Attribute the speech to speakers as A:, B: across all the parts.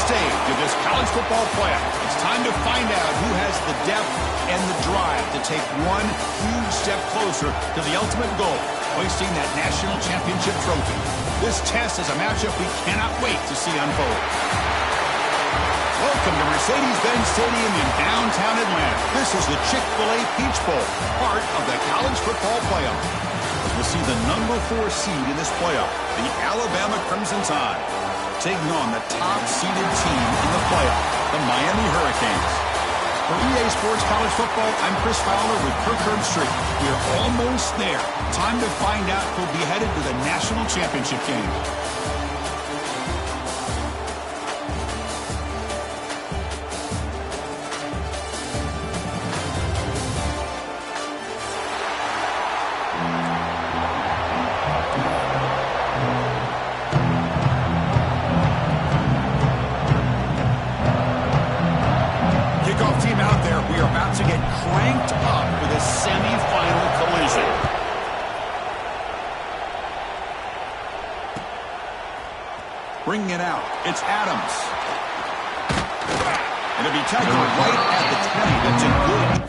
A: stage of this college football playoff. It's time to find out who has the depth and the drive to take one huge step closer to the ultimate goal, hoisting that national championship trophy. This test is a matchup we cannot wait to see unfold. Welcome to Mercedes-Benz Stadium in downtown Atlanta. This is the Chick-fil-A Peach Bowl, part of the college football playoff. As we'll see the number 4 seed in this playoff, the Alabama Crimson Tide, taking on the top-seeded team in the playoff, the Miami Hurricanes. For EA Sports College Football, I'm Chris Fowler with Kirk Herbstreit. We're almost there. Time to find out who'll be headed to the national championship game. To get cranked up for this semi-final collision. Bringing it out, it's Adams. It'll be tackled right at the 20. That's a good.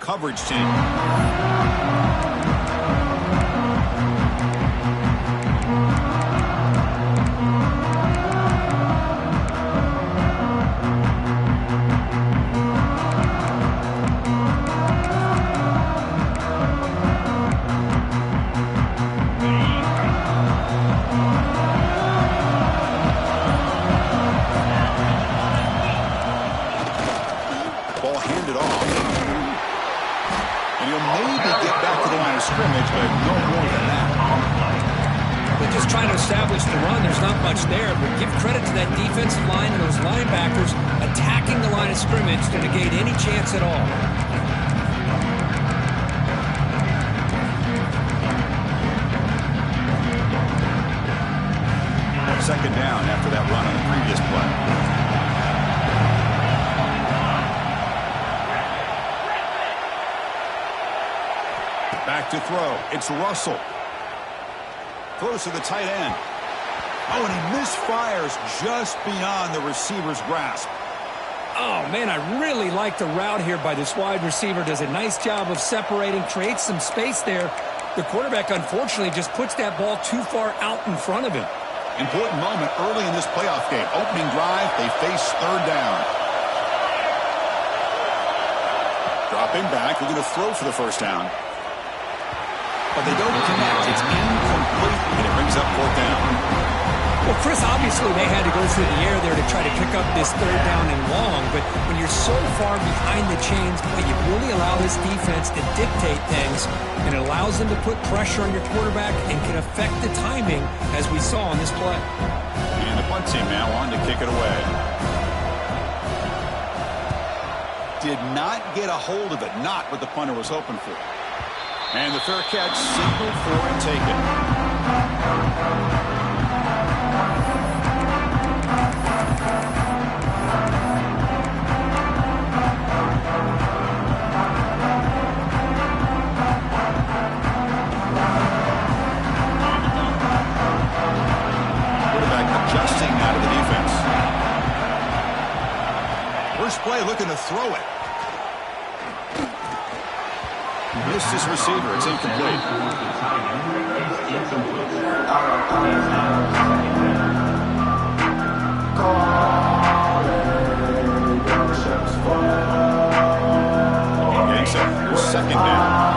A: coverage team. Ball handed off. And he'll maybe get back to the line of scrimmage, but no more than that.
B: They're just trying to establish the run. There's not much there, but give credit to that defensive line and those linebackers attacking the line of scrimmage to negate any chance at all.
A: Second down after that run on the previous play. Back to throw. It's Russell. Throws to the tight end. Oh, and he misfires just beyond the receiver's grasp.
B: Oh, man, I really like the route here by this wide receiver. Does a nice job of separating, creates some space there. The quarterback, unfortunately, just puts that ball too far out in front of him.
A: Important moment early in this playoff game. Opening drive, they face third down. Dropping back, they're going to throw for the first down. But they don't connect. It's incomplete, and it brings up fourth down.
B: Well, Chris, obviously they had to go through the air there to try to pick up this third down and long, but when you're so far behind the chains, you really allow this defense to dictate things, and it allows them to put pressure on your quarterback and can affect the timing, as we saw on this play.
A: And the punt team now on to kick it away. Did not get a hold of it, not what the punter was hoping for. And the fair catch signaled for and taken. Quarterback adjusting out of the defense. First play looking to throw it. Missed his receiver. It's incomplete. Okay, so here's second down.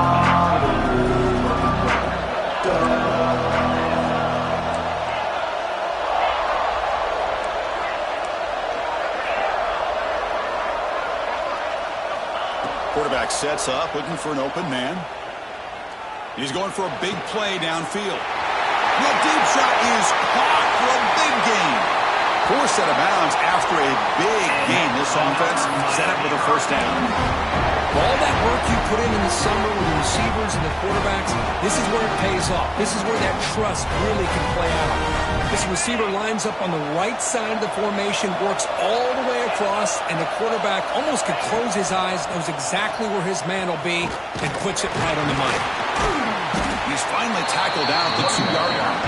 A: Quarterback sets up, looking for an open man. He's going for a big play downfield. The deep shot is caught for a big gain. Poor set of bounds after a big gain. This offense set up with a first down.
B: All that work you put in the summer with the receivers and the quarterbacks, this is where it pays off. This is where that trust really can play out. This receiver lines up on the right side of the formation, works all the way across, and the quarterback almost could close his eyes, knows exactly where his man will be, and puts it right on the money.
A: He's finally tackled out the 2-yard line.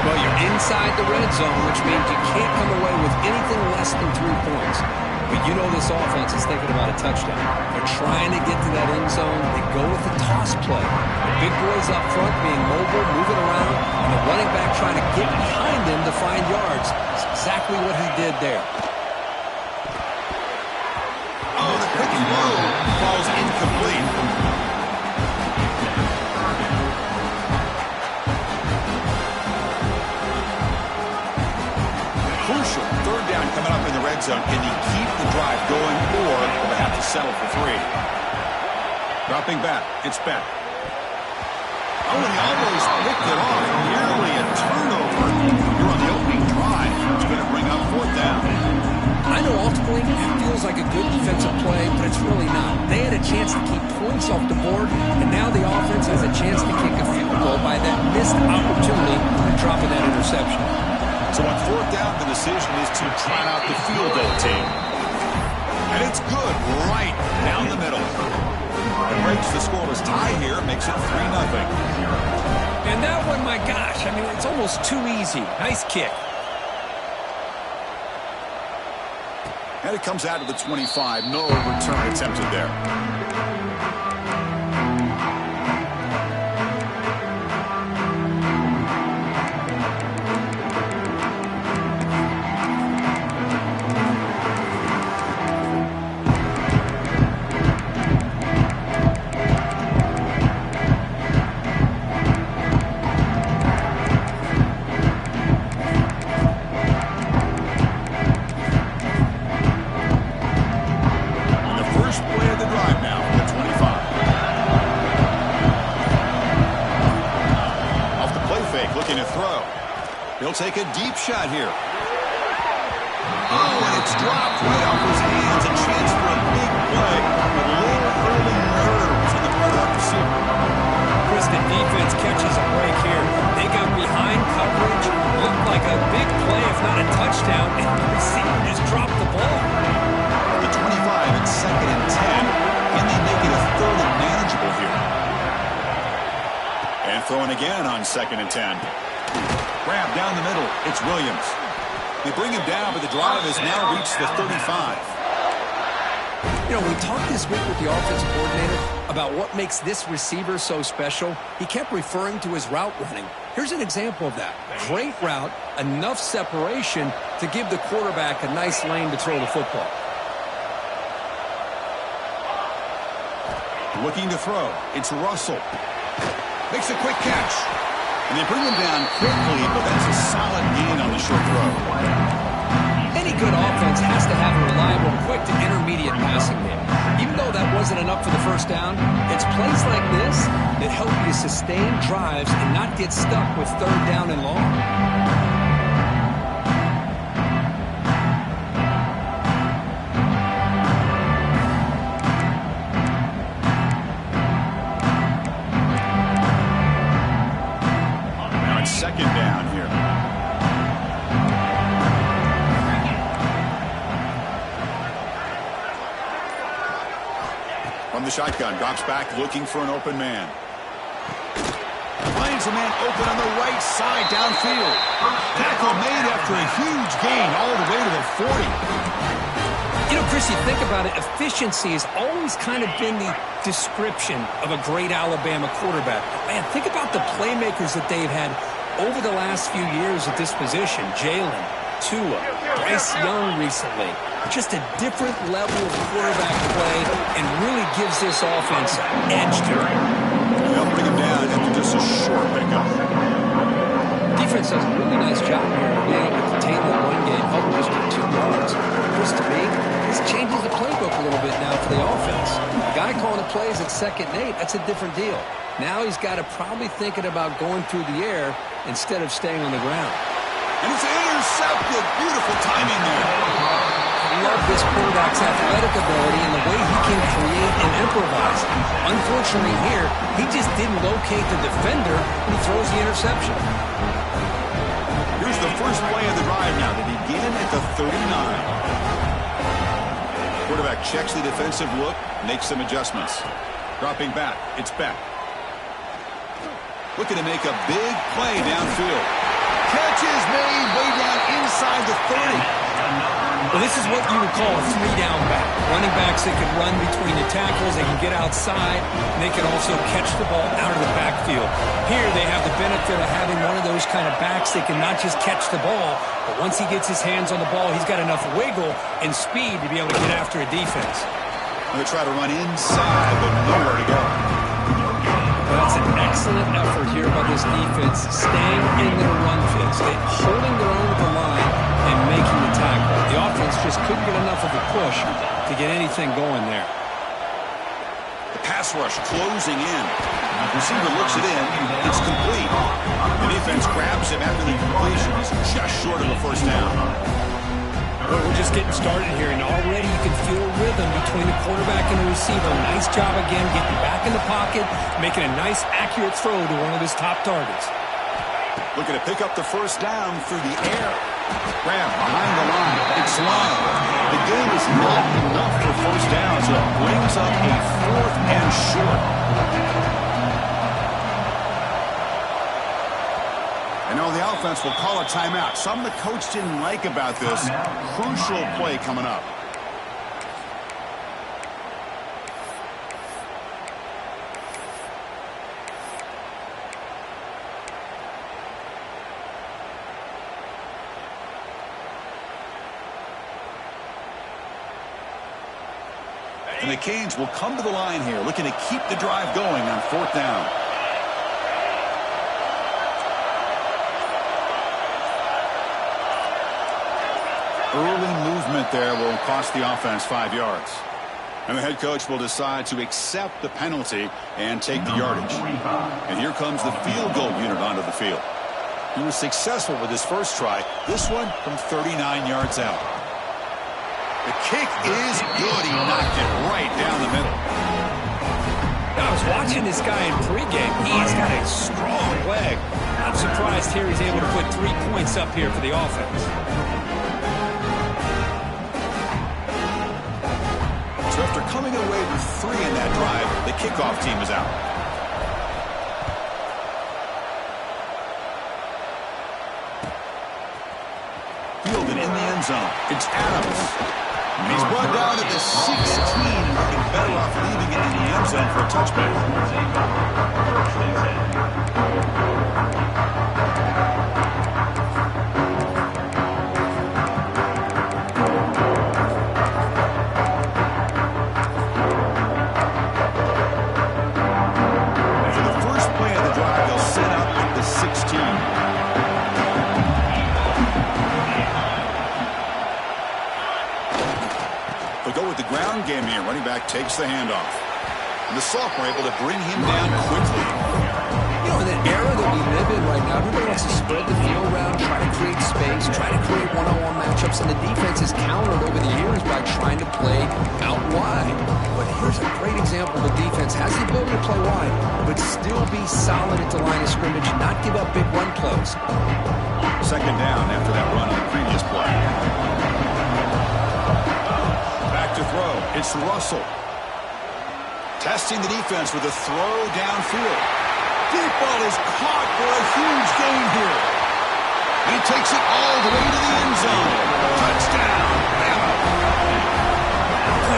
B: Well, you're inside the red zone, which means you can't come away with anything less than 3 points. But you know this offense is thinking about a touchdown. They're trying to get to that end zone. They go with the toss play. The big boys up front being mobile, moving around, and the running back trying to get behind him to find yards. That's exactly what he did there.
A: Oh, the quick and low falls incomplete. Crucial third down coming up in the red zone. Can you keep the drive going, or will they have to settle for 3? Dropping back. It's back. Oh, and he almost picked it off. Nearly a turnover. You're on the opening drive. It's going to bring up fourth down.
B: I know ultimately it feels like a good defensive play, but it's really not. They had a chance to keep points off the board, and now the offense has a chance to kick a field goal by that missed opportunity of dropping that interception.
A: So on fourth down, the decision is to try out the field goal team. And it's good right down the middle. It breaks the scoreless tie here, makes it 3-0.
B: And that one, my gosh, I mean, it's almost too easy. Nice kick.
A: And it comes out to the 25. No return attempted there. He'll take a deep shot here. Oh, and it's dropped right off his hands. A chance for a big play. But a little early nerves on the part of that receiver.
B: Chris, the defense catches a break here. They got behind coverage. Looked like a big play, if not a touchdown. And the receiver just dropped the ball.
A: The 25, it's 2nd and 10. Can they make it a 3rd and manageable here? And throwing again on 2nd and 10. Grab down the middle. It's Williams. They bring him down, but the drive has now reached the 35.
B: You know, we talked this week with the offensive coordinator about what makes this receiver so special. He kept referring to his route running. Here's an example of that. Great route, enough separation to give the quarterback a nice lane to throw the football.
A: Looking to throw. It's Russell. Makes a quick catch. And they bring him down quickly, but that's a solid gain on the short throw.
B: Any good offense has to have a reliable, quick to intermediate passing game. Even though that wasn't enough for the first down, it's plays like this that help you sustain drives and not get stuck with 3rd down and long.
A: The shotgun drops back looking for an open man. Finds a man open on the right side downfield. Tackle made after a huge gain all the way to the 40.
B: You know, Chris, you think about it, efficiency has always kind of been the description of a great Alabama quarterback. Man, think about the playmakers that they've had over the last few years at this position. Jalen, Tua, Bryce Young recently. Just a different level of quarterback play and really gives this offense edge to it.
A: They'll bring him down after just a short pickup.
B: Defense does a really nice job here of being able to contain the run game, help just to 2 yards. Chris, to me, this changes the playbook a little bit now for the offense. The guy calling the plays at 2nd and 8, that's a different deal. Now he's got to probably thinking about going through the air instead of staying on the ground.
A: And it's intercepted. Beautiful timing there.
B: I love this quarterback's athletic ability and the way he can create and improvise. Unfortunately here, he just didn't locate the defender when he throws the interception.
A: Here's the first play of the drive now. They begin at the 39. Quarterback checks the defensive look, makes some adjustments. Dropping back, it's Beck. Looking to make a big play downfield. Catch is made way down inside the 30.
B: Well, this is what you would call a 3-down back. Running backs that can run between the tackles, they can get outside, and they can also catch the ball out of the backfield. Here they have the benefit of having one of those kind of backs that can not just catch the ball, but once he gets his hands on the ball, he's got enough wiggle and speed to be able to get after a defense.
A: They try to run inside, but nowhere to go.
B: Well, that's an excellent effort here by this defense, staying in their run fits, holding their own with the line and making the tackle. The offense just couldn't get enough of a push to get anything going there.
A: The pass rush closing in. The receiver looks it in. It's complete. The defense grabs him after the completion. He's just short of the first down.
B: Well, we're just getting started here, and already you can feel a rhythm between the quarterback and the receiver. Nice job again getting back in the pocket, making a nice, accurate throw to one of his top targets.
A: Looking to pick up the first down through the air. Grab behind the line. It's Love. The game is not enough for first down, so it brings up a 4th and short. And now the offense will call a timeout. Something the coach didn't like about this. Crucial play coming up. And the Canes will come to the line here, looking to keep the drive going on 4th down. Early movement there will cost the offense 5 yards. And the head coach will decide to accept the penalty and take the yardage. And here comes the field goal unit onto the field. He was successful with his first try. This one from 39 yards out. The kick is good. He knocked it right down the middle.
B: I was watching this guy in pregame. He's got a strong leg. I'm surprised here he's able to put 3 points up here for the offense.
A: So after coming away with 3 in that drive, the kickoff team is out. Fielded in the end zone. It's Adams. He's brought down at the 16, looking better off leaving it in the end zone for a touchback. For the first play of the drive, they'll set up at the 16. Go with the ground game here. Running back takes the handoff. And the sophomore able to bring him down quickly.
B: You know, in the era that we live in right now, everybody wants to spread the field around, try to create space, try to create one-on-one matchups, and the defense has countered over the years by trying to play out wide. But here's a great example. The defense has the ability to play wide, but still be solid at the line of scrimmage, not give up big run plays.
A: 2nd down after that run on the previous play. To throw. It's Russell. Testing the defense with a throw downfield. Deep ball is caught for a huge gain here. And he takes it all the way to the end zone. Touchdown, Bama.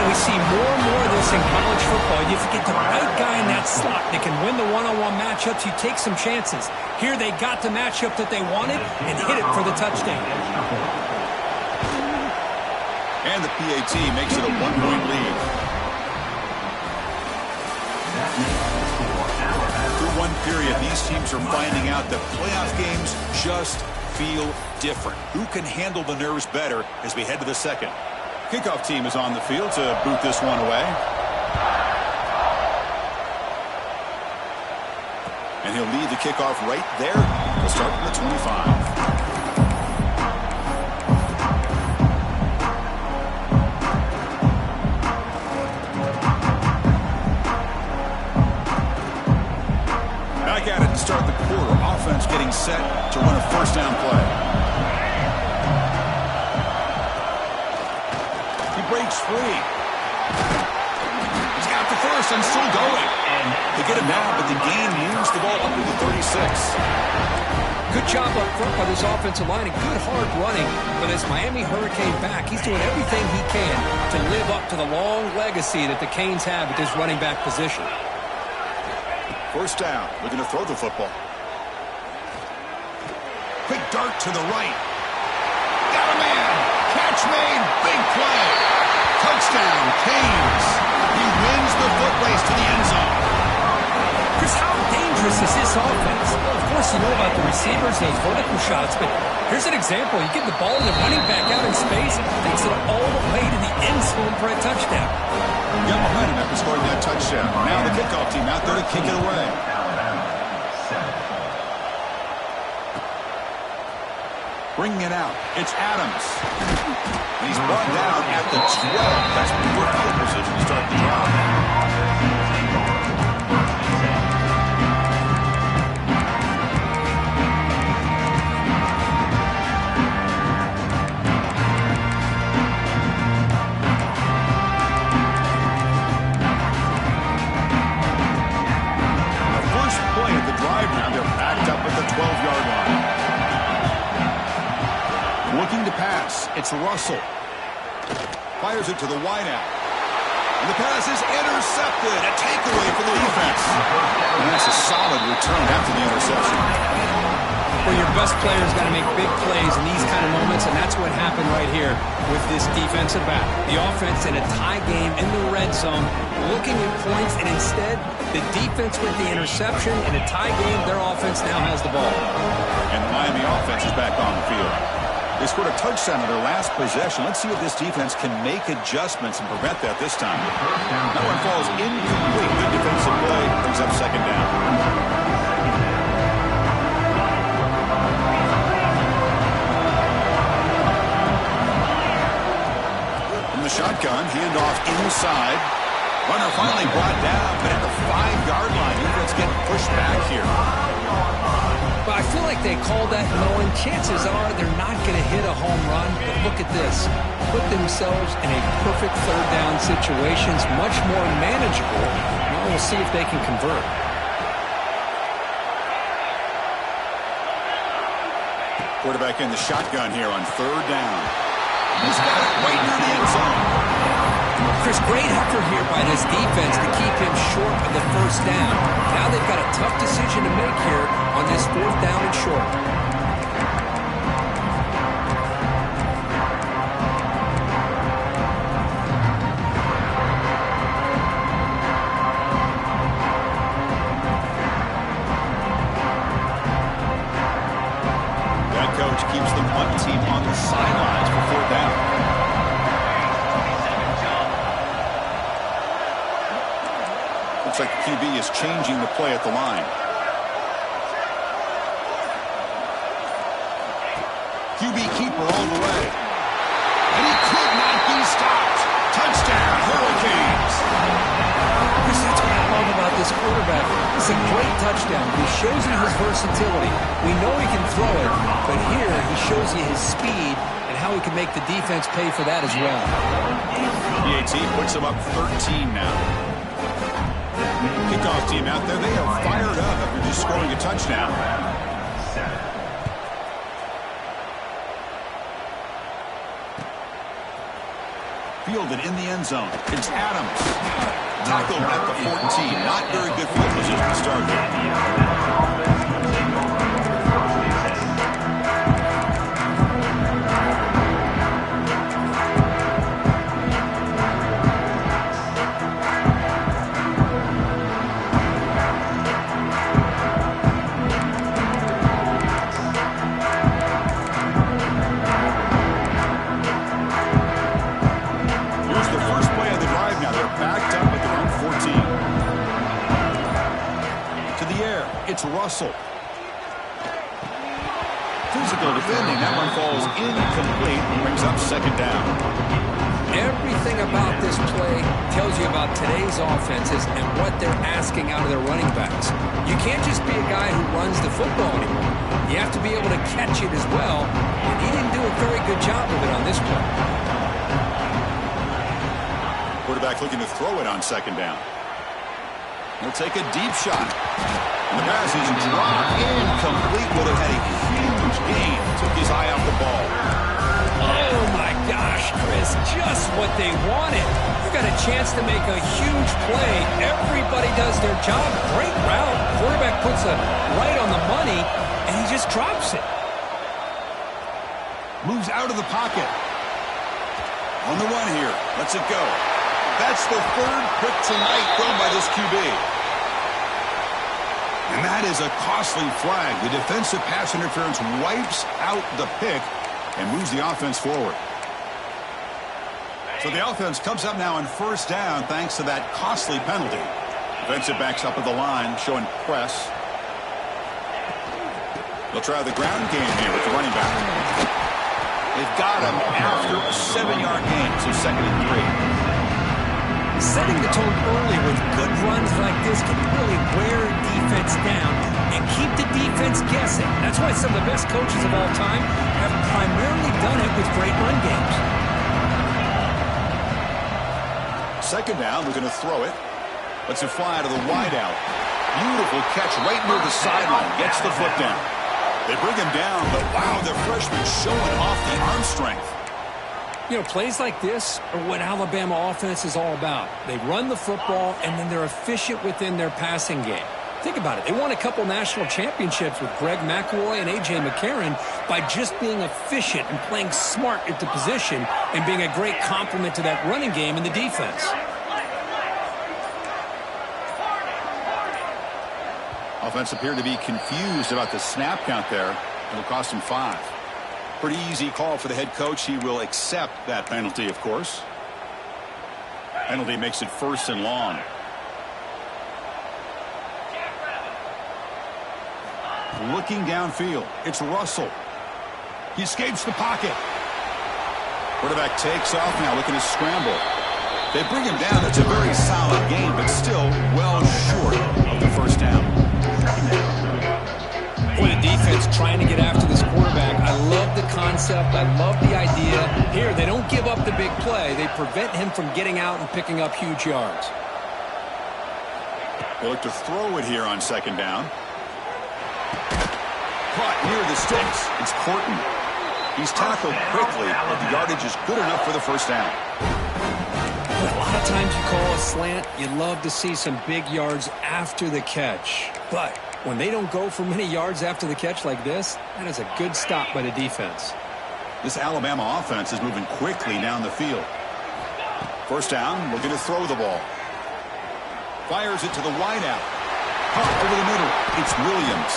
B: We see more and more of this in college football. If you get the right guy in that slot that can win the one-on-one matchups, you take some chances. Here they got the matchup that they wanted and hit it for the touchdown.
A: And the PAT makes it a 1-point lead. Through one period, these teams are finding out that playoff games just feel different. Who can handle the nerves better as we head to the second? Kickoff team is on the field to boot this one away. And he'll lead the kickoff right there. He'll start from the 25. At it to start the quarter. Offense getting set to run a 1st down play. He breaks free. He's got the first and still going. They get him now, but the gain moves the ball up to the 36.
B: Good job up front by this offensive line and good hard running for this Miami Hurricane back. He's doing everything he can to live up to the long legacy that the Canes have at this running back position.
A: 1st down, looking to throw the football. Quick dart to the right. Got a man. Catch made. Big play. Touchdown, Canes. He wins the foot race to the end zone.
B: Chris, how dangerous is this offense? Well, of course, you know about the receivers, those vertical shots, but here's an example. You give the ball to the running back out in space, takes it all the way to the end zone for a touchdown.
A: Got behind him after scoring that touchdown. Now the kickoff team out there to kick it away. Bringing it out. It's Adams. And he's brought down at the 12. That's poor field position to start the drive. It's Russell. Fires it to the wideout. And the pass is intercepted. A takeaway for the defense. And that's a solid return after the interception.
B: Well, your best players got to make big plays in these kind of moments. moments, and that's what happened right here with this defensive back. The offense in a tie game in the red zone, looking at points, and instead, the defense with the interception. In a tie game, their offense now has the ball.
A: And the Miami offense is back on the field. They scored a touchdown in their last possession. Let's see if this defense can make adjustments and prevent that this time. That one falls incomplete. Good defensive play. Brings up second down. Shotgun, handoff inside. Runner finally brought down, but at the 5-yard line. Defense getting pushed back here.
B: But I feel like they called that knowing chances are they're not going to hit a home run. But look at this. Put themselves in a perfect third down situation. It's much more manageable. Now we'll see if they can convert.
A: Quarterback in the shotgun here on third down. He's got it right near the end zone.
B: Chris, great effort here by this defense to keep him short of the first down. Now they've got a tough decision to make here on this fourth down and short.
A: That coach keeps the punt team on the sidelines for fourth down. Looks like the QB is changing the play at the line. QB keeper all the way. And he could not be stopped. Touchdown, Hurricanes.
B: Chris, that's what I love about this quarterback. It's a great touchdown. He shows you his versatility. We know he can throw it, but here he shows you his speed and how he can make the defense pay for that as well.
A: PAT puts him up 13 now. Kickoff team out there, they are fired up after just scoring a touchdown. Fielded in the end zone. It's Adams. Tackled at the 14. Not very good field position to start here. It's Russell. Physical defending. That one falls incomplete and brings up second down.
B: Everything about this play tells you about today's offenses and what they're asking out of their running backs. You can't just be a guy who runs the football anymore. You have to be able to catch it as well, and he didn't do a very good job of it on this play.
A: Quarterback looking to throw it on second down. He'll take a deep shot. And the pass is dropped incomplete. Would have had a huge gain. Took his eye off the ball.
B: Oh, my gosh, Chris. Just what they wanted. You got a chance to make a huge play. Everybody does their job. Great route. Quarterback puts it right on the money, and he just drops it.
A: Moves out of the pocket. On the run here. Lets it go. That's the third pick tonight thrown by this QB. And that is a costly flag. The defensive pass interference wipes out the pick and moves the offense forward. So the offense comes up now on first down thanks to that costly penalty. Defensive backs up at the line, showing press. They'll try the ground game here with the running back. They've got him after a 7-yard gain, so 2nd and 3.
B: Setting the tone early with good runs like this can really wear defense down and keep the defense guessing. That's why some of the best coaches of all time have primarily done it with great run games.
A: Second down, we're going to throw it. Lets it fly to the wide out. Beautiful catch right near the sideline. Gets the foot down. They bring him down, but wow, the freshman showing off the arm strength.
B: You know, plays like this are what Alabama offense is all about. They run the football, and then they're efficient within their passing game. Think about it. They won a couple national championships with Greg McElroy and A.J. McCarron by just being efficient and playing smart at the position and being a great complement to that running game in the defense.
A: Offense appeared to be confused about the snap count there. It'll cost him 5. Pretty easy call for the head coach. He will accept that penalty, of course. Penalty makes it 1st and long. Looking downfield, it's Russell. He escapes the pocket. Quarterback takes off now, looking to scramble. They bring him down. It's a very solid game, but still well short of the 1st down.
B: Boy, the defense trying to get after this quarterback. I love the concept. I love the idea. Here, they don't give up the big play. They prevent him from getting out and picking up huge yards.
A: They look to throw it here on 2nd down. Caught near the sticks. It's Corton. He's tackled quickly, but the yardage is good enough for the 1st down.
B: A lot of times you call a slant, you love to see some big yards after the catch. But when they don't go for many yards after the catch like this, that is a good stop by the defense.
A: This Alabama offense is moving quickly down the field. 1st down, looking to throw the ball. Fires it to the wideout. Caught over the middle. It's Williams.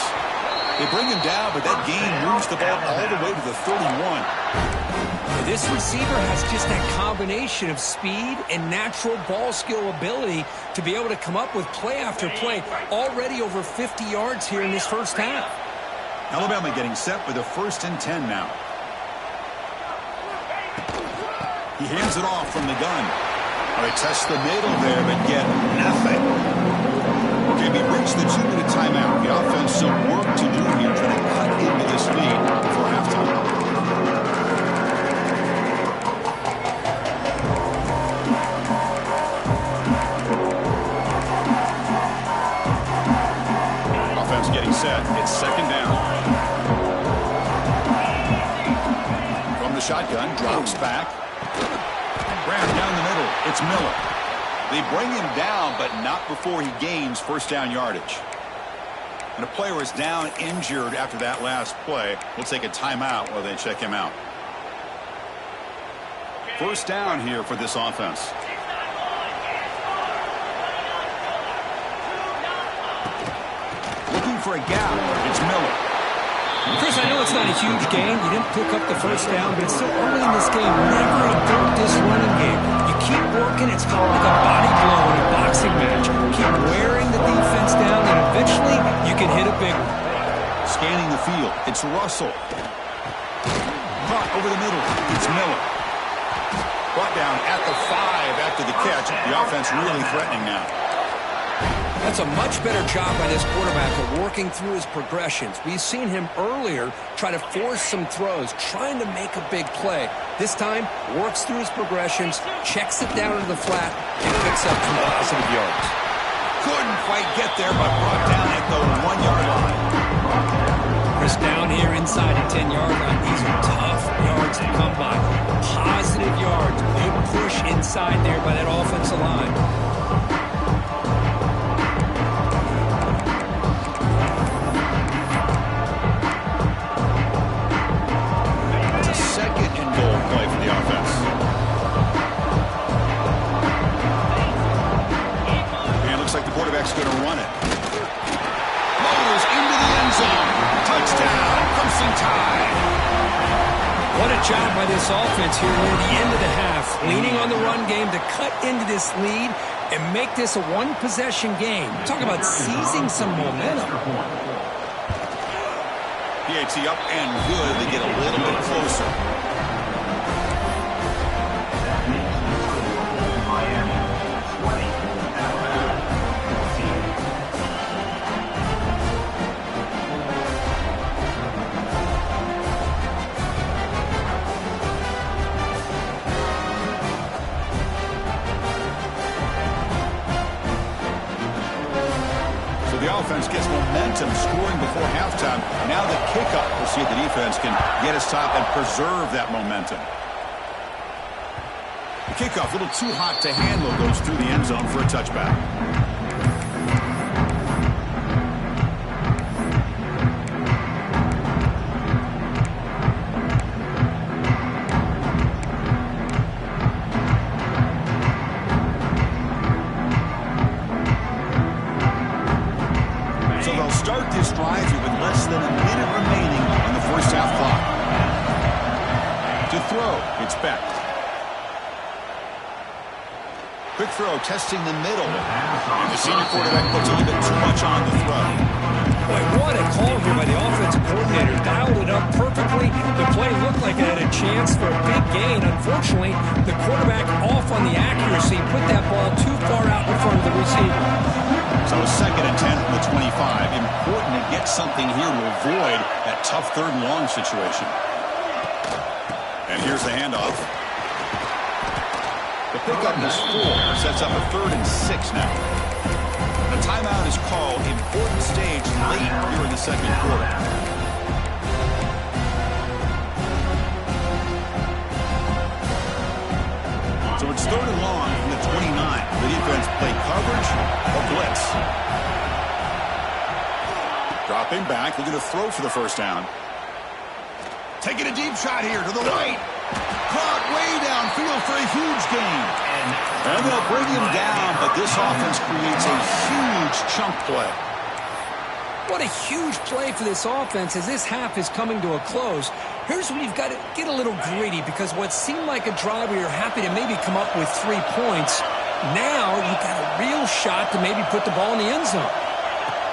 A: They bring him down, but that gain moves the ball all the way to the 31.
B: This receiver has just that combination of speed and natural ball skill ability to be able to come up with play after play. Already over 50 yards here in this 1st half.
A: Alabama getting set with a 1st and 10 now. He hands it off from the gun. They test the middle there, but get nothing. Okay, we reached the 2-minute timeout. The offense some work to do here, trying to cut into this lead before halftime. Offense getting set. It's 2nd down. From the shotgun, drops back. Rammed down the middle. It's Miller. They bring him down, but not before he gains 1st down yardage. And a player is down injured after that last play. We'll take a timeout while they check him out. 1st down here for this offense. Looking for a gap. It's Miller.
B: Chris, I know it's not a huge gain. You didn't pick up the 1st down, but it's still early in this game. Never abort this running game. You keep working. It's kind of like a body blow in a boxing match. Keep wearing the defense down, and eventually you can hit a big one.
A: Scanning the field. It's Russell. Caught over the middle. It's Miller. Brought down at the 5 after the catch. The offense really threatening now.
B: That's a much better job by this quarterback of working through his progressions. We've seen him earlier try to force some throws, trying to make a big play. This time, works through his progressions, checks it down into the flat, and picks up some positive yards.
A: Couldn't quite get there, but brought down at the 1-yard line.
B: Chris, down here inside the 10-yard line, these are tough yards to come by. Positive yards, good push inside there by that offensive line.
A: Going to run it. Motors into the end zone. Touchdown, Crimson Tide.
B: What a job by this offense here near the end of the half. Leaning on the run game to cut into this lead and make this a one-possession game. Talk about seizing some momentum.
A: PAT up and good. They get a little bit closer. Offense gets momentum scoring before halftime. Now the kickoff. We'll see if the defense can get his top and preserve that momentum. The kickoff, a little too hot to handle, goes through the end zone for a touchback. To throw, it's Beck. Quick throw, testing the middle. And the senior quarterback puts a little bit too much on the throw.
B: Boy, what a call here by the offensive coordinator. Dialed it up perfectly. The play looked like it had a chance for a big gain. Unfortunately, the quarterback off on the accuracy, put that ball too far out in front of the receiver.
A: So 2nd and 10 from the 25. Important to get something here to avoid that tough 3rd and long situation. And here's the handoff. The pickup is 4. Sets up a 3rd and 6 now. The timeout is called. Important stage late here in the 2nd quarter. So it's 3rd and long from the 29. The defense played coverage or blitz. Dropping back, looking to throw for the 1st down. Taking a deep shot here to the right. Caught way downfield for a huge gain. And they'll bring him down, but this offense creates a huge chunk play.
B: What a huge play for this offense as this half is coming to a close. Here's where you've got to get a little greedy, because what seemed like a drive where you're happy to maybe come up with 3 points, now you've got a real shot to maybe put the ball in the end zone.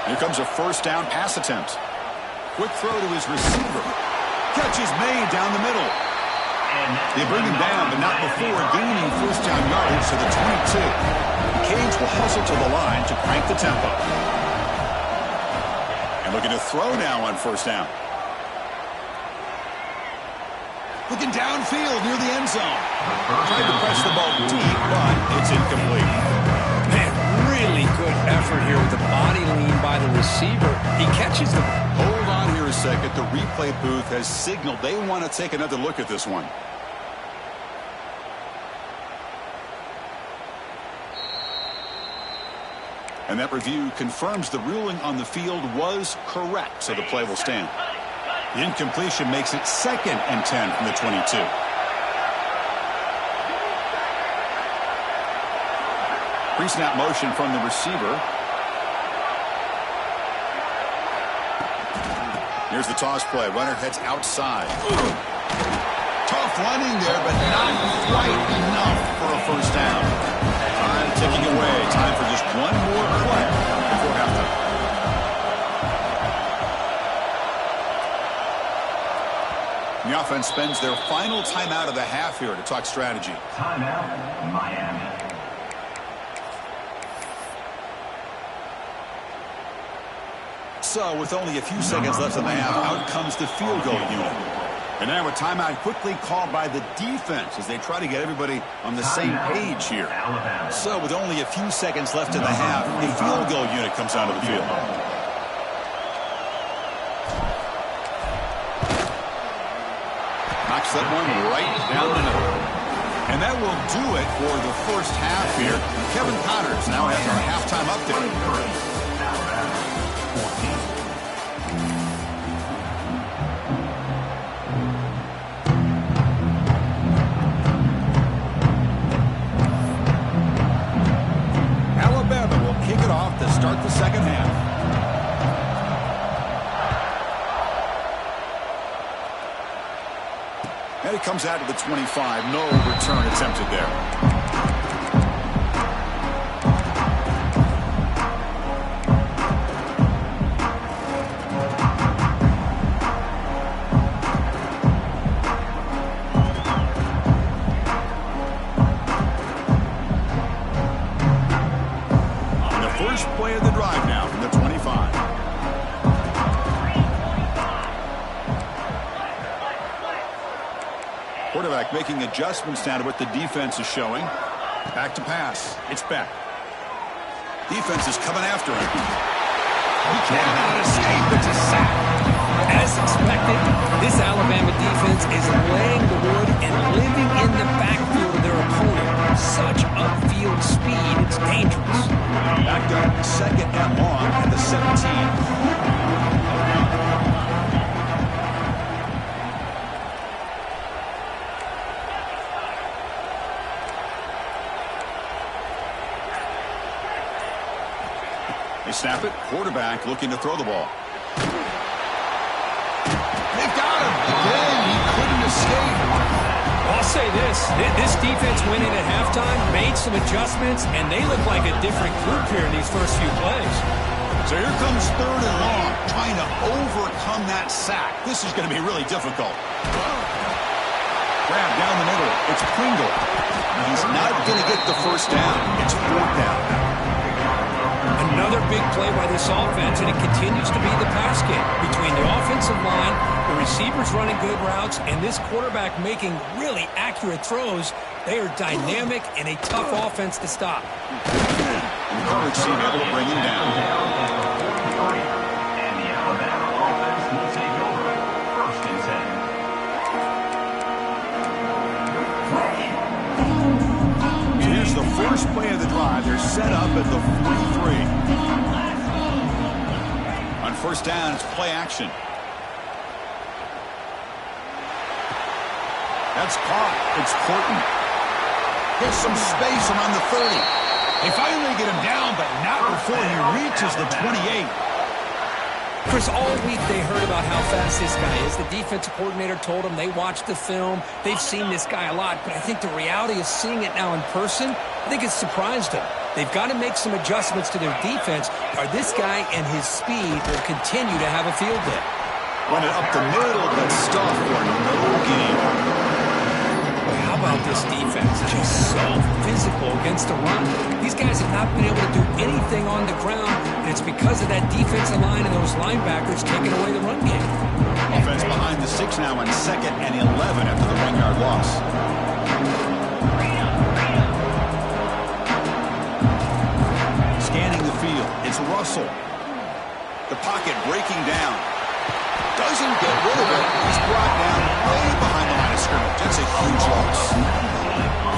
A: Here comes a 1st down pass attempt. Quick throw to his receiver. Catch is made down the middle. They bring him down, but not before gaining 1st down yardage to the 22. The Canes will hustle to the line to crank the tempo. And looking to throw now on 1st down. Looking downfield near the end zone. Tried to press the ball deep, but it's incomplete.
B: Man, really good effort here with the body lean by the receiver. He catches the...
A: Hold on here a second. The replay booth has signaled they want to take another look at this one. And that review confirms the ruling on the field was correct, so the play will stand. The incompletion makes it 2nd and 10 from the 22. Pre-snap motion from the receiver. Here's the toss play. Runner heads outside. Tough running there, but not quite enough for a 1st down. Time ticking away. Time for just one more play before halftime. The offense spends their final timeout of the half here to talk strategy.
C: Timeout, Miami.
A: So, with only a few seconds left in the half, out comes the field goal unit. And now a timeout quickly called by the defense as they try to get everybody on the same page here. So, with only a few seconds left in the half, the field goal unit comes onto the field. Knocks that one right down the middle. And that will do it for the 1st half here. Kevin Connors now has our halftime update. To start the 2nd half. And it comes out to the 25. No return attempted there. Play of the drive now from the 25. Quarterback making adjustments now to what the defense is showing. Back to pass. It's Beck. Defense is coming after him. He cannot escape. It's a sack.
B: As expected, this Alabama defense is laying the wood and living in the backfield of their opponent. Such upfield speed, it's dangerous.
A: Back up 2nd and long at the 17. They snap it. Quarterback looking to throw the ball. They've got him. Again, he couldn't escape.
B: say this defense went in at halftime, made some adjustments, and they look like a different group here in these first few plays.
A: So here comes 3rd and long, trying to overcome that sack. This is going to be really difficult. Grab down the middle. It's Pringle. He's not going to get the first down. It's 4th down.
B: Another big play by this offense, and it continues to be the pass game between the offensive line, the receivers running good routes, and this quarterback making really accurate throws. They are dynamic and a tough offense to stop.
A: And the coverage team able to bring him down.
C: And the Alabama offense will take over. 1st and 10.
A: Here's the first play of the drive. They're set up at the 43. On 1st down, it's play action. That's caught. It's Horton. Gets some space around the 30. They finally get him down, but not before he reaches the 28.
B: Chris, all week they heard about how fast this guy is. The defensive coordinator told them they watched the film. They've seen this guy a lot, but I think the reality of seeing it now in person, I think it's surprised them. They've got to make some adjustments to their defense, or this guy and his speed will continue to have a field day.
A: Run it up the middle, but stop for no gain.
B: How about this defense? Just so physical against the run. These guys have not been able to do anything on the ground, and it's because of that defensive line and those linebackers taking away the run game.
A: Offense behind the 6 now on 2nd and 11 after the 1-yard loss. Scanning the field, it's Russell. The pocket breaking down. Doesn't get rid of it. He's brought down way behind the line of scrimmage. That's a huge loss.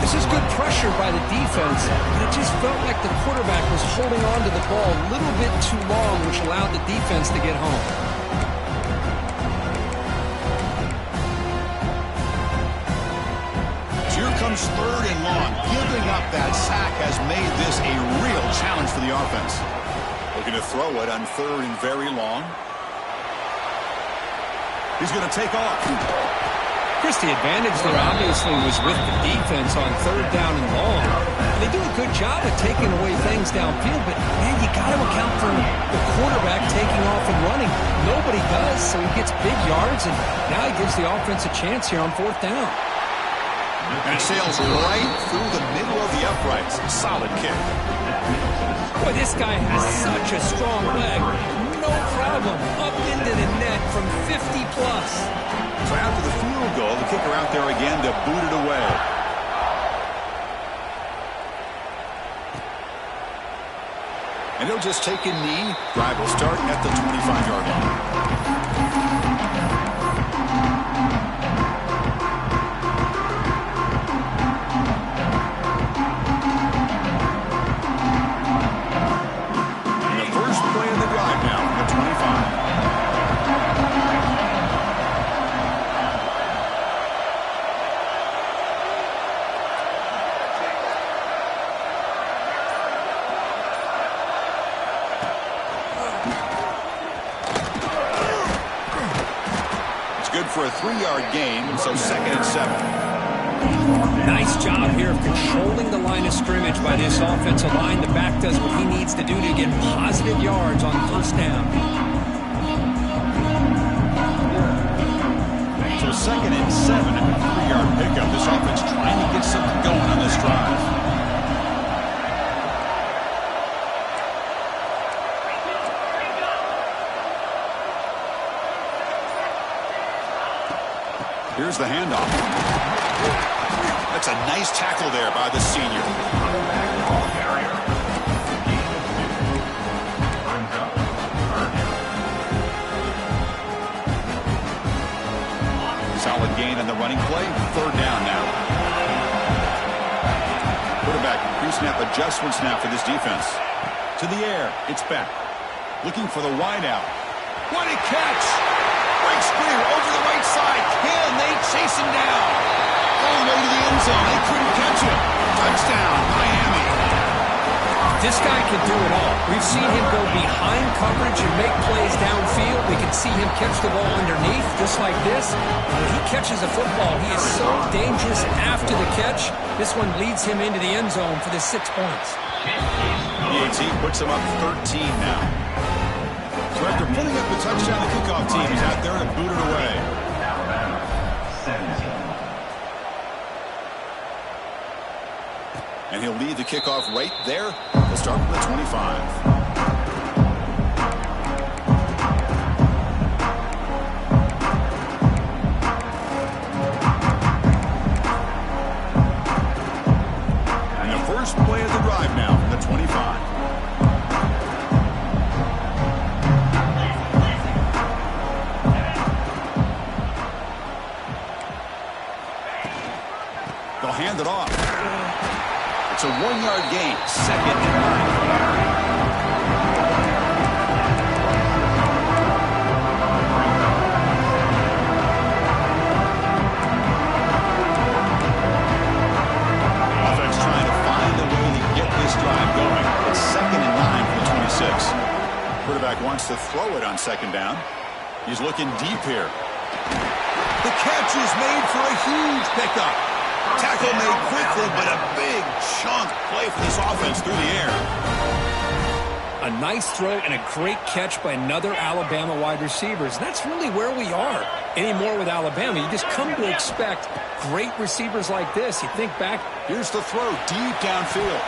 B: This is good pressure by the defense, but it just felt like the quarterback was holding on to the ball a little bit too long, which allowed the defense to get home.
A: Here comes 3rd and long. Giving up that sack has made this a real challenge for the offense. Looking to throw it on 3rd and very long. He's going to take off.
B: Chris, the advantage there obviously was with the defense on 3rd down and long. They do a good job of taking away things downfield, but, man, you got to account for the quarterback taking off and running. Nobody does, so he gets big yards, and now he gives the offense a chance here on 4th down.
A: And it sails right through the middle of the uprights. Solid kick.
B: Boy, this guy has such a strong leg. No problem. Up into the net from 50-plus.
A: So after the field goal, the kicker out there again to boot it away. And he'll just take a knee. Drive will start at the 25-yard line. For a 3-yard gain, so 2nd and 7.
B: Nice job here of controlling the line of scrimmage by this offensive line. The back does what he needs to do to get positive yards on 1st down.
A: So 2nd and 7 and a 3-yard pickup. This offense trying to get something going on this drive. Here's the handoff. That's a nice tackle there by the senior. Solid gain on the running play. 3rd down now. Quarterback pre-snap adjustments now for this defense. To the air. It's back. Looking for the wideout. What a catch! Breaks clear over the right side. Can they chase him down? All the way to the end zone. They couldn't catch him. Touchdown, Miami.
B: This guy can do it all. We've seen him go behind coverage and make plays downfield. We can see him catch the ball underneath, just like this. When he catches a football, he is so dangerous after the catch. This one leads him into the end zone for the 6 points.
A: The AT puts him up 13 now. So after putting up the touchdown, the kickoff team is out there and booted away. And he'll lead the kickoff right there. He'll start from the 25. First play of the drive now from the 25. They'll hand it off. It's a 1-yard gain, 2nd and 9. Drive going. It's 2nd and 9 from the 26. Quarterback wants to throw it on 2nd down. He's looking deep here. The catch is made for a huge pickup. Tackle made quickly, but a big chunk play for this offense through the air.
B: A nice throw and a great catch by another Alabama wide receivers. That's really where we are anymore with Alabama. You just come to expect great receivers like this. You think back.
A: Here's the throw deep downfield.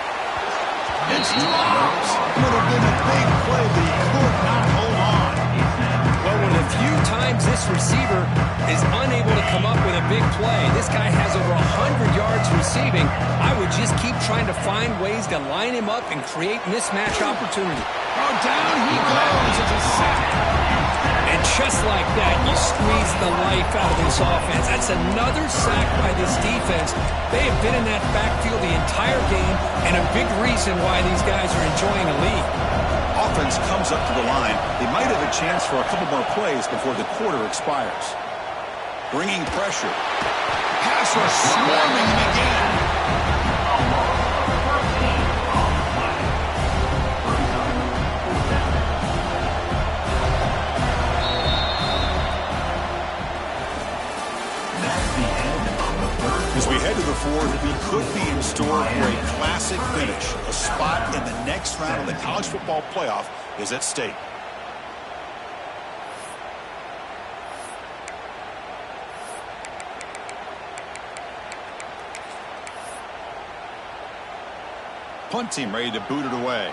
A: It's drops. Would have been a big play, but he could not hold on.
B: Well, one of the few times this receiver is unable to come up with a big play. This guy has over 100 yards receiving. I would just keep trying to find ways to line him up and create mismatch opportunity.
A: Oh, down he goes. It's a sack.
B: And just like that, you squeeze the life out of this offense. That's another sack by this defense. They have been in that backfield the entire game, and a big reason why these guys are enjoying a lead.
A: Offense comes up to the line. They might have a chance for a couple more plays before the quarter expires. Bringing pressure. Passer swarming him again. As we head to the fourth, we could be in store for a classic finish. A spot in the next round of the college football playoff is at stake. Punt team ready to boot it away.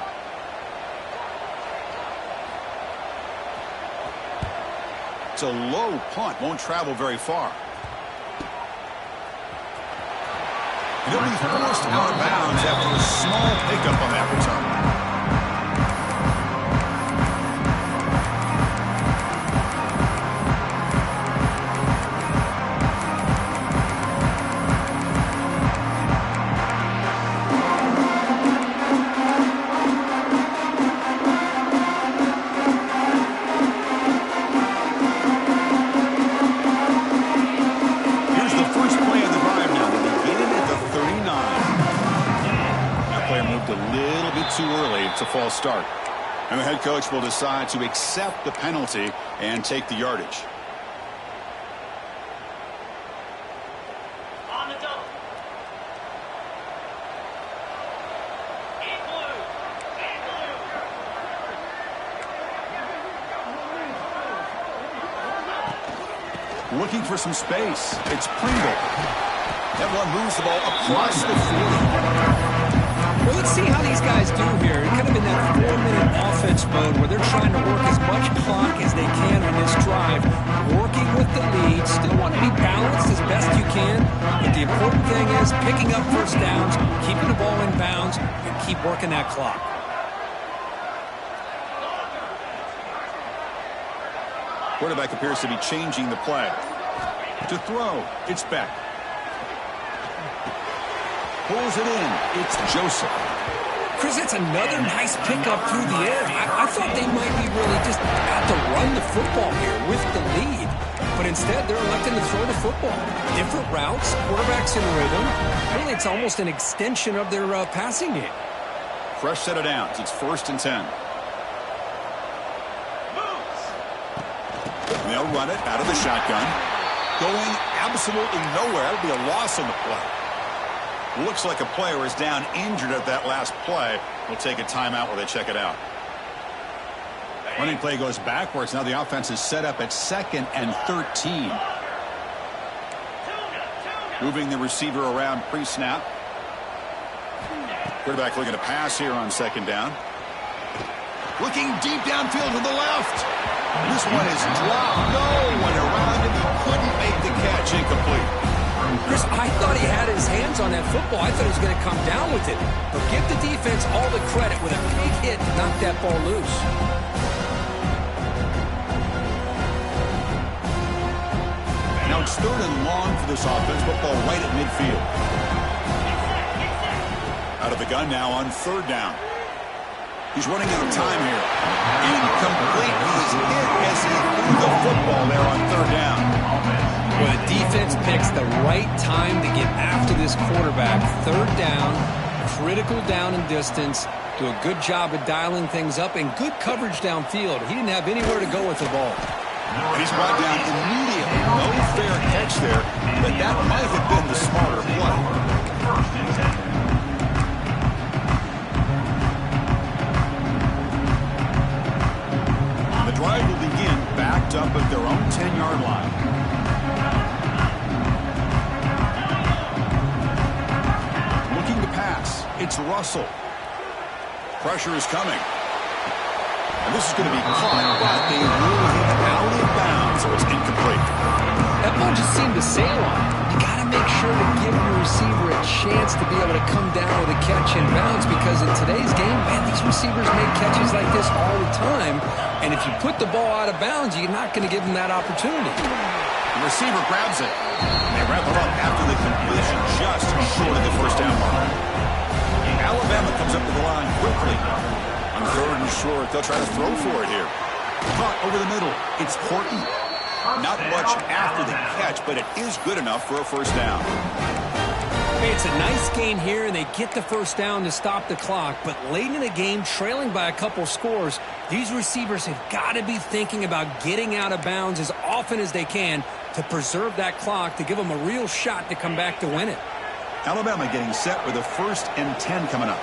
A: It's a low punt, won't travel very far. He'll be forced out of bounds after a small pickup on that return. Too early. It's a false start. And the head coach will decide to accept the penalty and take the yardage.
C: On the double. In blue. In blue.
A: Looking for some space. It's Pringle. That one moves the ball across the 40.
B: Well, let's see how these guys do here. Kind of in that 4-minute offense mode where they're trying to work as much clock as they can on this drive. Working with the lead. Still want to be balanced as best you can. But the important thing is picking up first downs, keeping the ball in bounds, and keep working that clock.
A: Quarterback appears to be changing the play. To throw, it's Beck. Pulls it in. It's Joseph.
B: Chris, that's another nice pickup through the air. I thought they might be really just out to run the football here with the lead. But instead, they're electing to throw the football. Different routes, quarterbacks in rhythm. Really, it's almost an extension of their passing game.
A: Fresh set of downs. It's 1st and 10. And they'll run it out of the shotgun. Going absolutely nowhere. It'll be a loss on the play. Looks like a player is down injured at that last play. We'll take a timeout while they check it out. Running play goes backwards. Now the offense is set up at 2nd and 13. Moving the receiver around pre-snap. Quarterback looking to pass here on 2nd down. Looking deep downfield to the left. This one is dropped. No one around him. He couldn't make the catch. Incomplete.
B: Chris, I thought he had his hands on that football. I thought he was going to come down with it. But give the defense all the credit with a big hit to knock that ball loose.
A: Now it's 3rd and long for this offense. Football right at midfield. Out of the gun now on 3rd down. He's running out of time here. Incomplete. He's hit as he threw the football there on 3rd down.
B: Well, the defense picks the right time to get after this quarterback. 3rd down, critical down and distance. Do a good job of dialing things up and good coverage downfield. He didn't have anywhere to go with the ball.
A: And he's brought down immediately. No fair catch there, but that might have been the smarter play.
C: 1st and 10.
A: The drive will begin backed up at their own 10-yard line. Looking to pass. It's Russell. Pressure is coming. And this is going to be caught, but they rule him out of bounds, so it's incomplete.
B: That ball just seemed to sail on. You got to make sure to give your receiver a chance to be able to come down with a catch in bounds, because in today's game, man, these receivers make catches like this all the time. And if you put the ball out of bounds, you're not going to give them that opportunity.
A: The receiver grabs it. They wrap it up after the completion, just short of the 1st down line. Alabama comes up to the line quickly. On 3rd and short, they'll try to throw for it here. Caught over the middle. It's Horton. Not much after the catch, but it is good enough for a 1st down.
B: Hey, it's a nice gain here, and they get the 1st down to stop the clock. But late in the game, trailing by a couple scores, these receivers have got to be thinking about getting out of bounds as often as they can to preserve that clock, to give them a real shot to come back to win it.
A: Alabama getting set with a 1st and 10 coming up.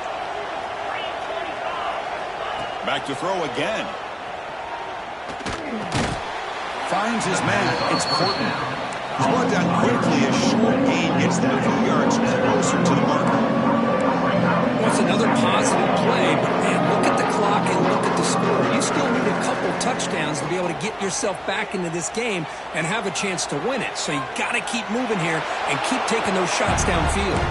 A: Back to throw again. Finds his man. It's Horton. He's brought down quickly. A short gain gets them a few yards closer to the marker.
B: Well, it's another positive play, but man, look at the clock and look at the score. You still need a couple touchdowns to be able to get yourself back into this game and have a chance to win it. So you got to keep moving here and keep taking those shots downfield.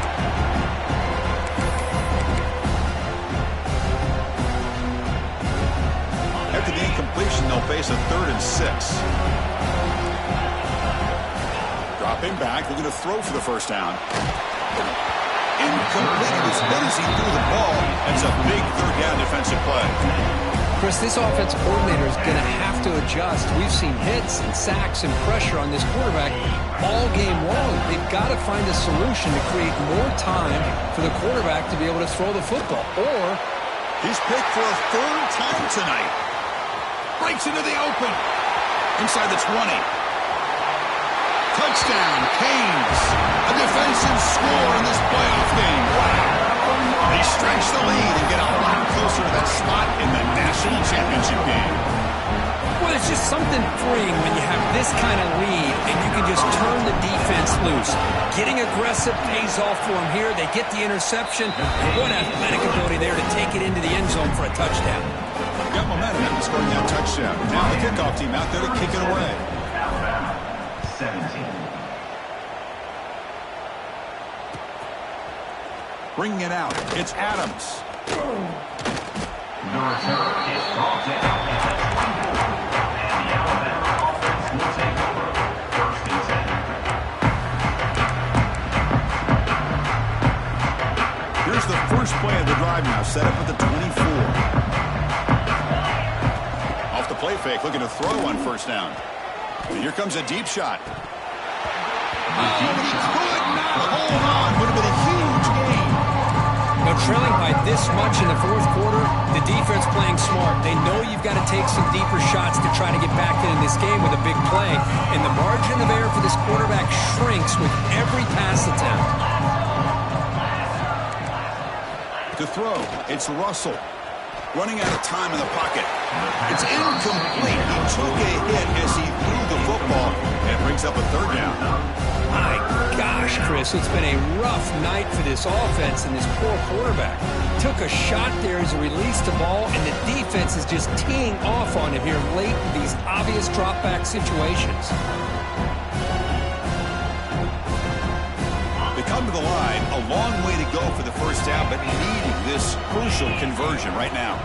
A: After the incompletion, they'll face a 3rd and 6. Dropping back, they're going to throw for the 1st down. Incomplete as mid as he threw the ball. That's a big 3rd down defensive play.
B: Chris, this offensive coordinator is going to have to adjust. We've seen hits and sacks and pressure on this quarterback all game long. They've got to find a solution to create more time for the quarterback to be able to throw the football. Or
A: he's picked for a 3rd time tonight. Breaks into the open. Inside the 20. Touchdown, Canes. A defensive score in this playoff game. Wow. They stretch the lead and get a lot closer to that spot in the national championship game.
B: Well, it's just something freeing when you have this kind of lead and you can just turn the defense loose. Getting aggressive pays off for them here. They get the interception. And what athletic ability there to take it into the end zone for a touchdown.
A: Got momentum after scoring that touchdown. Now the kickoff team out there to kick it away.
C: 17.
A: Bringing it out. It's Adams.
C: The return is brought down at the 24. And the Alabama offense will take over. 1st and 10.
A: Here's the first play of the drive now. Set up at the 24. Off the play fake. Looking to throw on 1st down. And here comes a deep shot. Oh, he could not hold on. Would have been a huge gain.
B: But trailing by this much in the fourth quarter, the defense playing smart. They know you've got to take some deeper shots to try to get back into this game with a big play. And the margin of error for this quarterback shrinks with every pass attempt.
A: To throw, it's Russell. Running out of time in the pocket. It's incomplete. He took a hit as he threw the football, and it brings up a third down.
B: My gosh, Chris, it's been a rough night for this offense and this poor quarterback. Took a shot there as he released the ball, and the defense is just teeing off on it here late in these obvious drop-back situations.
A: They come to the line, a long way to go for the first down, but needing this crucial conversion right now.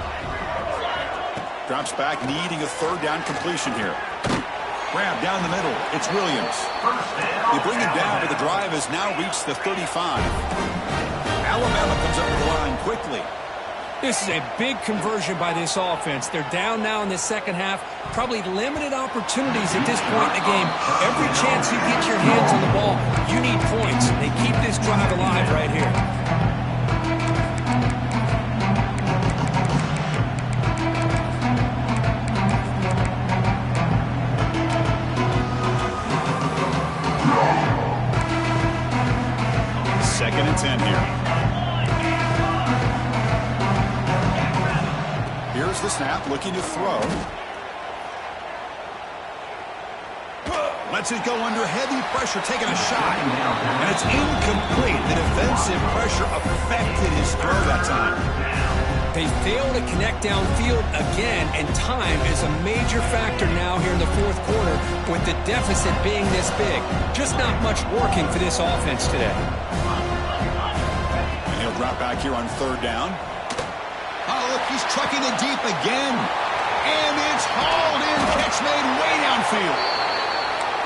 A: Drops back, needing a third down completion here. Grab down the middle. It's Williams. They bring him down, but the drive has now reached the 35. Alabama comes up to the line quickly.
B: This is a big conversion by this offense. They're down now in the second half. Probably limited opportunities at this point in the game. Every chance you get your hands on the ball, you need points. They keep this drive alive right here.
A: Second and 10 here. Here's the snap, looking to throw. Lets it go under heavy pressure, taking a shot. And it's incomplete. The defensive pressure affected his throw that time.
B: They fail to connect downfield again, and time is a major factor now here in the fourth quarter with the deficit being this big. Just not much working for this offense today.
A: And he'll drop back here on third down. Oh, look, he's trucking it deep again. And it's hauled in. Catch made way downfield.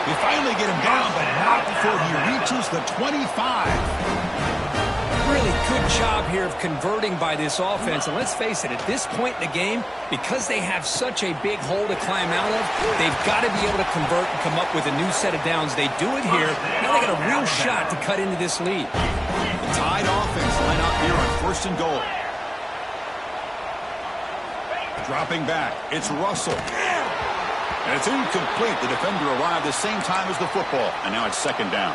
A: They finally get him down, but not before he reaches the 25.
B: Really good job here of converting by this offense. And let's face it, at this point in the game, because they have such a big hole to climb out of, they've got to be able to convert and come up with a new set of downs. They do it here. Now they got a real shot to cut into this lead.
A: The Tide offense line up here on first and goal. Dropping back, it's Russell. And it's incomplete. The defender arrived the same time as the football. And now it's second down.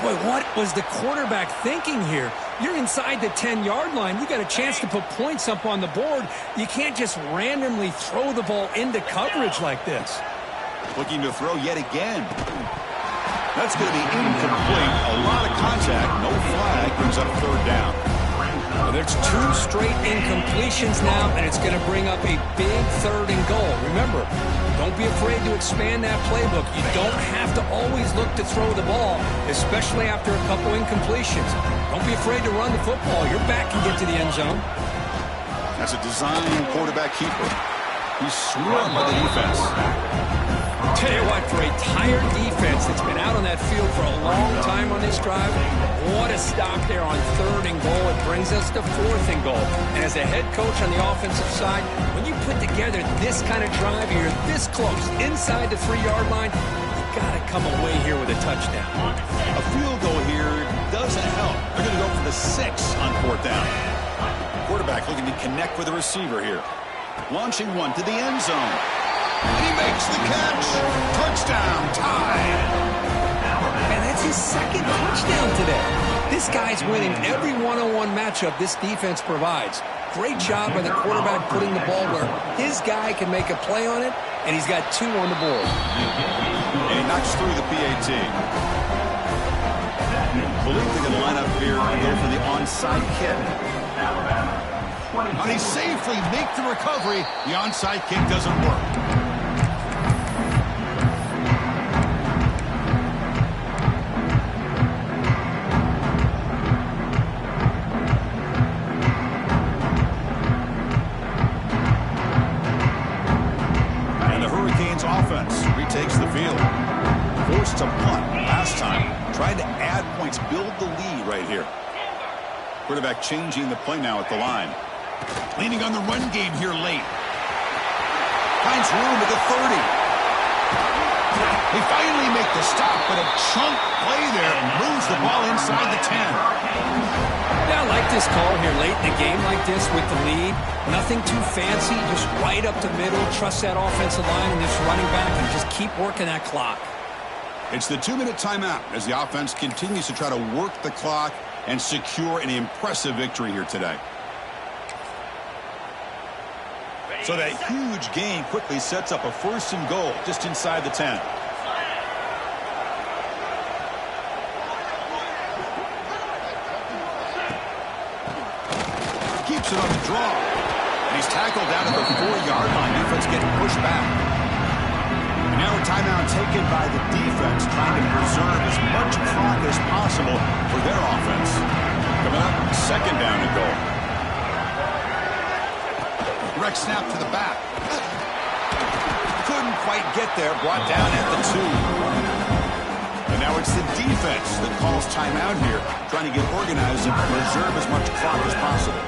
B: Boy, what was the quarterback thinking here? You're inside the 10-yard line. You got a chance to put points up on the board. You can't just randomly throw the ball into coverage like this.
A: Looking to throw yet again. That's going to be incomplete. A lot of contact. No flag. Brings up third down.
B: Well, there's two straight incompletions now, and it's going to bring up a big third and goal. Remember, don't be afraid to expand that playbook. You don't have to always look to throw the ball, especially after a couple incompletions. Don't be afraid to run the football. Your back can get to the end zone.
A: That's a design quarterback keeper. He's swarmed by the defense.
B: Tell you what, for a tired defense that's been out on that field for a long time on this drive, what a stop there on third and goal. It brings us to fourth and goal. And as a head coach on the offensive side, when you put together this kind of drive, you're this close, inside the 3-yard line, you got to come away here with a touchdown.
A: A field goal here doesn't help. They're going to go for the 6 on fourth down. Quarterback looking to connect with the receiver here. Launching one to the end zone. He makes the catch. Touchdown, Tide.
B: And that's his second touchdown today. This guy's winning every one-on-one matchup this defense provides. Great job by the quarterback putting the ball where his guy can make a play on it, and he's got 2 on the board.
A: And he knocks through the PAT. I believe they're going to line up here and go for the onside kick. They safely make the recovery. The onside kick doesn't work. Takes the field. Forced to punt last time. Trying to add points, build the lead right here. Quarterback changing the play now at the line. Leaning on the run game here late. Finds room at the 30. They finally make the stop, but a chunk play there moves the ball inside the 10.
B: Now I like this call here late in the game like this with the lead. Nothing too fancy, just right up the middle. Trust that offensive line and this running back and just keep working that clock.
A: It's the 2-minute timeout as the offense continues to try to work the clock and secure an impressive victory here today. So that huge gain quickly sets up a 1st and goal just inside the 10. Keeps it on the draw. And he's tackled down at the 4-yard line. Defense getting pushed back. And now a timeout taken by the defense, trying to preserve as much clock as possible for their offense. Coming up, 2nd down and goal. Direct snap to the back. Couldn't quite get there. Brought down at the 2. And now it's the defense that calls timeout here, trying to get organized and preserve as much clock as possible.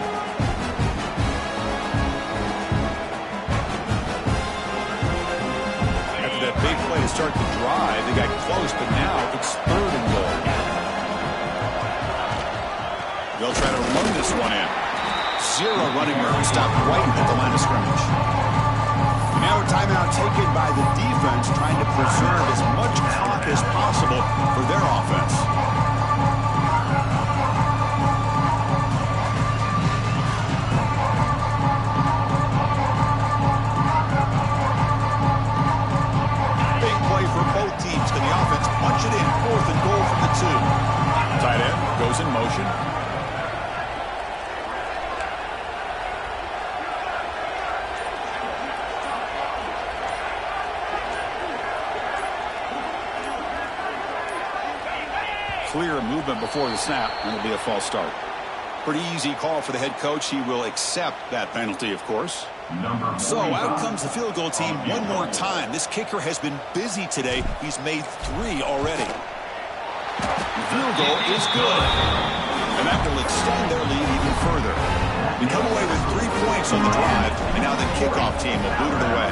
A: After that big play to start the drive, they got close, but now it's 3rd and goal. They'll try to run this one in. 0 running room, stopped right at the line of scrimmage. Now a timeout taken by the defense, trying to preserve as much clock as possible for their offense. Big play for both teams. Can the offense punch it in? 4th and goal from the 2. Tight end goes in motion. Clear movement before the snap, and it'll be a false start. Pretty easy call for the head coach. He will accept that penalty, of course. So out comes the field goal team one more time. This kicker has been busy today. He's made 3 already. The field goal is good. And that will extend their lead even further. They come away with 3 points on the drive, and now the kickoff team will boot it away.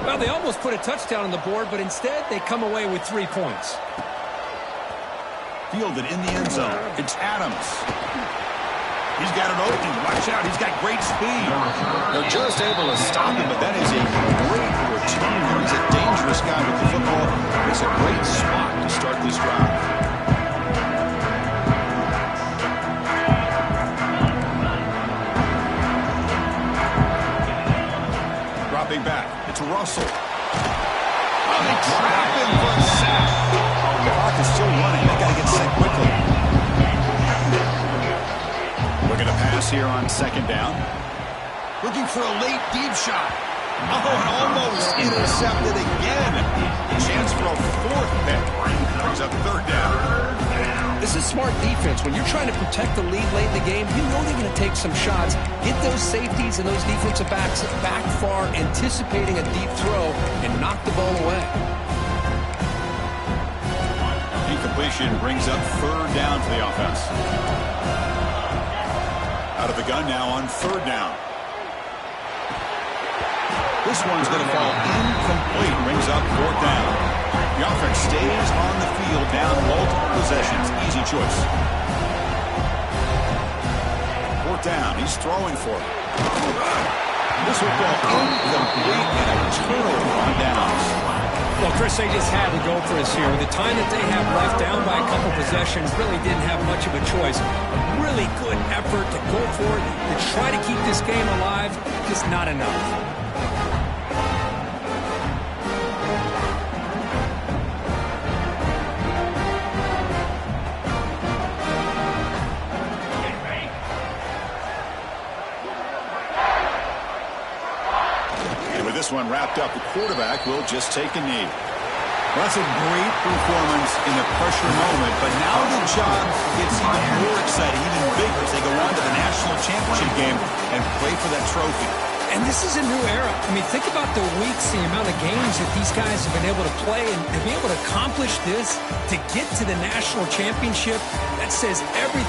B: Well, they almost put a touchdown on the board, but instead they come away with 3 points.
A: Fielded in the end zone. It's Adams. He's got it open. Watch out. He's got great speed. They're just able to stop him, but that is a great return. He's a dangerous guy with the football. It's a great spot to start this drive. Dropping back. It's Russell. Oh, they trap him for a sack. The clock is still running. They got to get set quickly. Looking to pass here on 2nd down. Looking for a late deep shot. Oh, and almost intercepted again. A chance for a 4th pick. Brings up 3rd down.
B: This is smart defense. When you're trying to protect the lead late in the game, you know they're going to take some shots. Get those safeties and those defensive backs back far, anticipating a deep throw, and knock the ball away.
A: Incompletion brings up 3rd down for the offense. Out of the gun now on 3rd down. This one's going to fall incomplete. Brings up 4th down. The offense stays on the field down multiple possessions. Easy choice. 4th down. He's throwing for it. This will fall incomplete and a turnover on downs.
B: Well, Chris, they just had to go for us here. With the time that they have left, down by a couple possessions, really didn't have much of a choice. A really good effort to go for it, to try to keep this game alive, just not enough.
A: One wrapped up, the quarterback will just take a knee. Well, that's a great performance in the pressure moment, but now the job gets even more exciting, even bigger as they go on to the national championship game and play for that trophy.
B: And this is a new era. I mean, think about the weeks, the amount of games that these guys have been able to play, and to be able to accomplish this, to get to the national championship, that says everything.